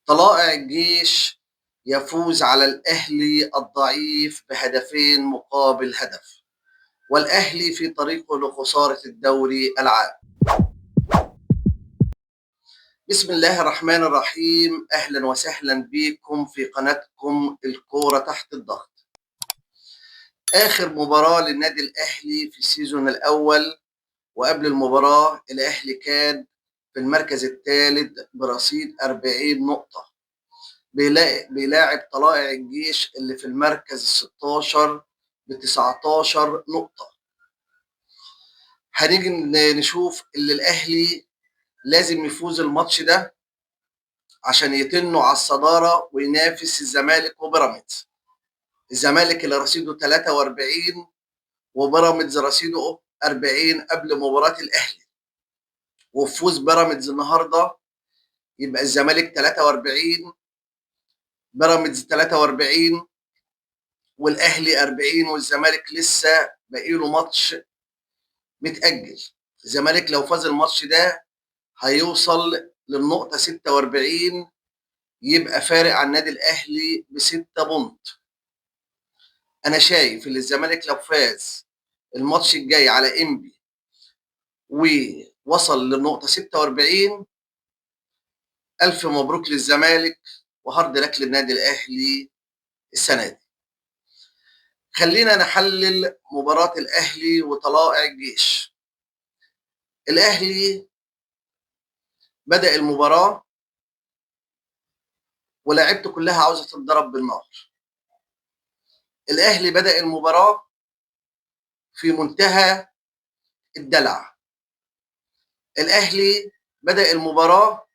طلائع الجيش يفوز على الأهلي الضعيف بهدفين مقابل هدف، والأهلي في طريقه لخسارة الدوري العام. بسم الله الرحمن الرحيم، أهلا وسهلا بكم في قناتكم الكورة تحت الضغط. آخر مباراة للنادي الأهلي في السيزون الأول، وقبل المباراة الأهلي كان في المركز الثالث برصيد 40 نقطة، بيلاعب طلائع الجيش اللي في المركز ال16 ب19 نقطة. هنيجي نشوف اللي الأهلي لازم يفوز الماتش ده عشان يتنوا على الصدارة وينافس الزمالك وبيراميدز. الزمالك اللي رصيده 43 وبيراميدز رصيده 40 قبل مباراة الأهلي، وفوز بيراميدز النهارده يبقى الزمالك 43 بيراميدز 43 والاهلي 40، والزمالك لسه باقي له ماتش متأجل. الزمالك لو فاز الماتش ده هيوصل للنقطة 46، يبقى فارق عن النادي الاهلي ب6 بونت. انا شايف ان الزمالك لو فاز الماتش الجاي على انبي ووصل للنقطة 46، الف مبروك للزمالك وهارد لك للنادي الاهلي السنة دي. خلينا نحلل مباراة الأهلي وطلائع الجيش. الأهلي بدأ المباراة ولاعيبته كلها عاوزة تتضرب بالنار. الأهلي بدأ المباراة في منتهى الدلع. الأهلي بدأ المباراة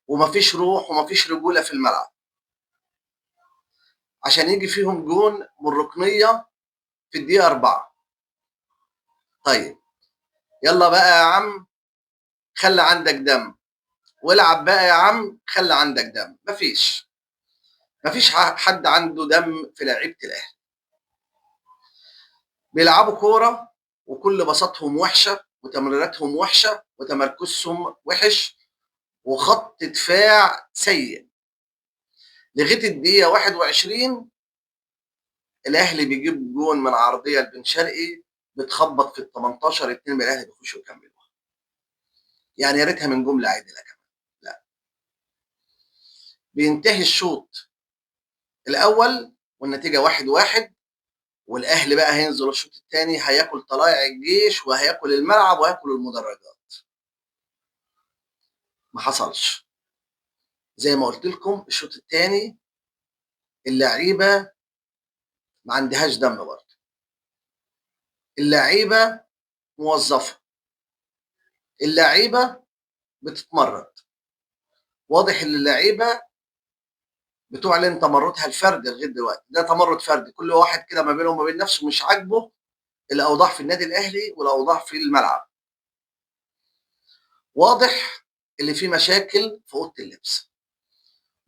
ومفيش روح ومفيش رجولة في الملعب عشان يجي فيهم جون من ركنية في الدقيقة 4. طيب يلا بقى يا عم، خلي عندك دم والعب بقى يا عم، خلي عندك دم. مفيش حد عنده دم في لعيبة الأهلي. بيلعبوا كورة وكل بساطهم وحشة وتمريراتهم وحشة وتمركزهم وحش وخط دفاع سيء. لغاية الدقيقة 21 الأهلي بيجيب جون من عرضية لبن شرقي بتخبط في ال18، اتنين من الأهلي بيخشوا يكملوها. يعني يا ريتها من جملة عادلة كمان. لا، بينتهي الشوط الأول والنتيجة 1-1، والأهلي بقى هينزل الشوط الثاني هياكل طلائع الجيش وهياكل الملعب وهياكل المدرجات. ما حصلش. زي ما قلت لكم الشوط الثاني اللعيبه ما عندهاش دم برضه. اللعيبه موظفه، اللعيبه بتتمرد. واضح ان اللعيبه بتعلن تمردها الفردي لغايه دلوقتي. ده تمرد فردي، كل واحد كده ما بينه وما بين نفسه مش عاجبه الاوضاع في النادي الاهلي والاوضاع في الملعب. واضح اللي في مشاكل في اوضه اللبس.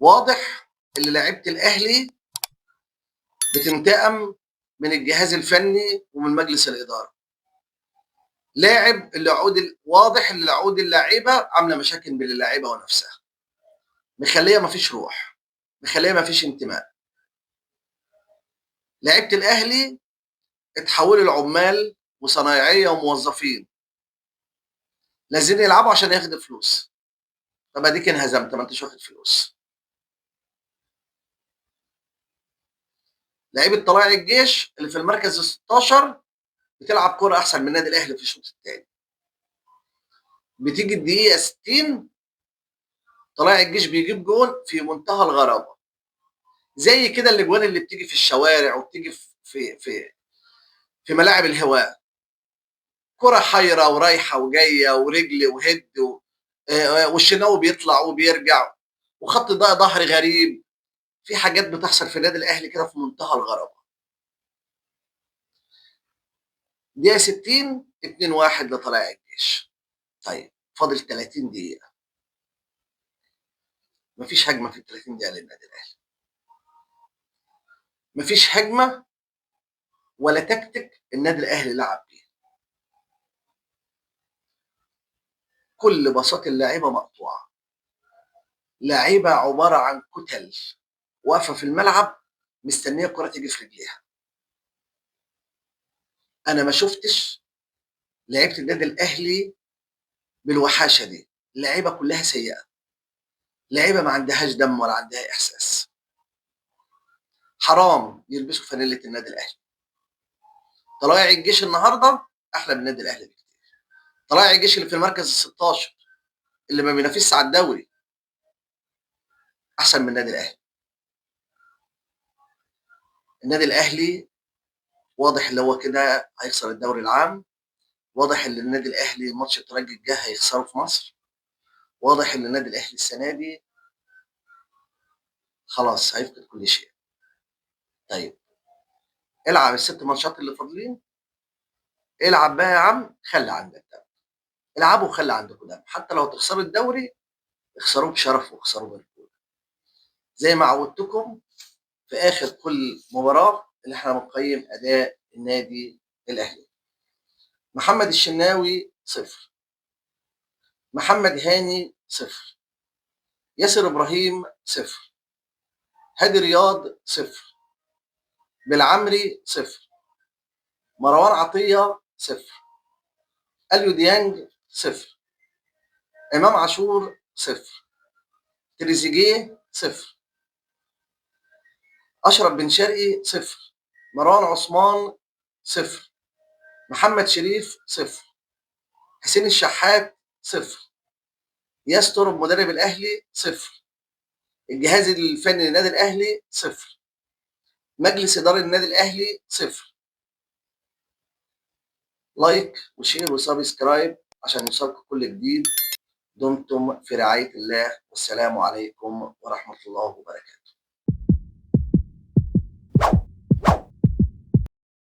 واضح اللي لعيبه الاهلي بتنتقم من الجهاز الفني ومن مجلس الاداره. واضح ان العقود اللعيبه عامله مشاكل بين اللعيبه ونفسها، مخليه مفيش روح، مخليه مفيش انتماء. لعيبه الاهلي اتحولوا لعمال وصنايعيه وموظفين لازم يلعبوا عشان ياخدوا فلوس. طب اديك انهزمت، ما انتش واخد فلوس. لعيبه طلائع الجيش اللي في المركز ال 16 بتلعب كوره احسن من النادي الاهلي في الشوط الثاني. بتيجي الدقيقه 60 طلائع الجيش بيجيب جون في منتهى الغرابه، زي كده الاجوان اللي بتيجي في الشوارع وبتيجي في ملاعب الهواء. كرة حيرة ورايحة وجاية ورجل وهد والشناوي بيطلع وبيرجع وخط ظهر غريب. في حاجات بتحصل في النادي الاهلي كده في منتهى الغرابة. دقيقة 60 2-1 لطلائع الجيش. طيب فاضل 30 دقيقة، مفيش هجمة في ال 30 دقيقة للنادي الاهلي. مفيش هجمة ولا تكتيك النادي الاهلي لعب بيه. كل باصات اللاعيبة مقطوعة. لعيبه عباره عن كتل واقفه في الملعب مستنيه الكره تيجي في رجليها. انا ما شفتش لعيبه النادي الاهلي بالوحاشه دي. اللعيبه كلها سيئه، لعيبه ما عندهاش دم ولا عندها احساس. حرام يلبسوا فانيله النادي الاهلي. طلائع الجيش النهارده احلى من النادي الاهلي بكتير. طلائع الجيش اللي في المركز ال 16 اللي ما بينافسش على الدوري احسن من النادي الاهلي. النادي الاهلي واضح اللي هو كده هيخسر الدوري العام. واضح ان النادي الاهلي ماتش الترجي الجاي هيخسره في مصر. واضح ان النادي الاهلي السنه دي خلاص هيفقد كل شيء. طيب العب الست ماتشات اللي فاضلين، العب بقى يا عم، خلي عندك دم. العبوا وخلي عندكم دم، حتى لو تخسروا الدوري اخسروه بشرف واخسروه برجوله. زي ما عودتكم في اخر كل مباراه اللي احنا بنقيم اداء النادي الاهلي. محمد الشناوي 0، محمد هاني 0، ياسر ابراهيم 0، هادي رياض 0، بالعمري 0، مروان عطيه 0، اليو ديانج 0، امام عاشور 0، تريزيجيه 0، اشرف بن شرقي 0، مروان عثمان 0، محمد شريف 0، حسين الشحات 0، ياس ترب مدرب الاهلي 0، الجهاز الفني للنادي الاهلي 0، مجلس اداره النادي الاهلي 0. لايك وشير وسبسكرايب عشان يوصلكم كل جديد. دمتم في رعايه الله، والسلام عليكم ورحمه الله وبركاته.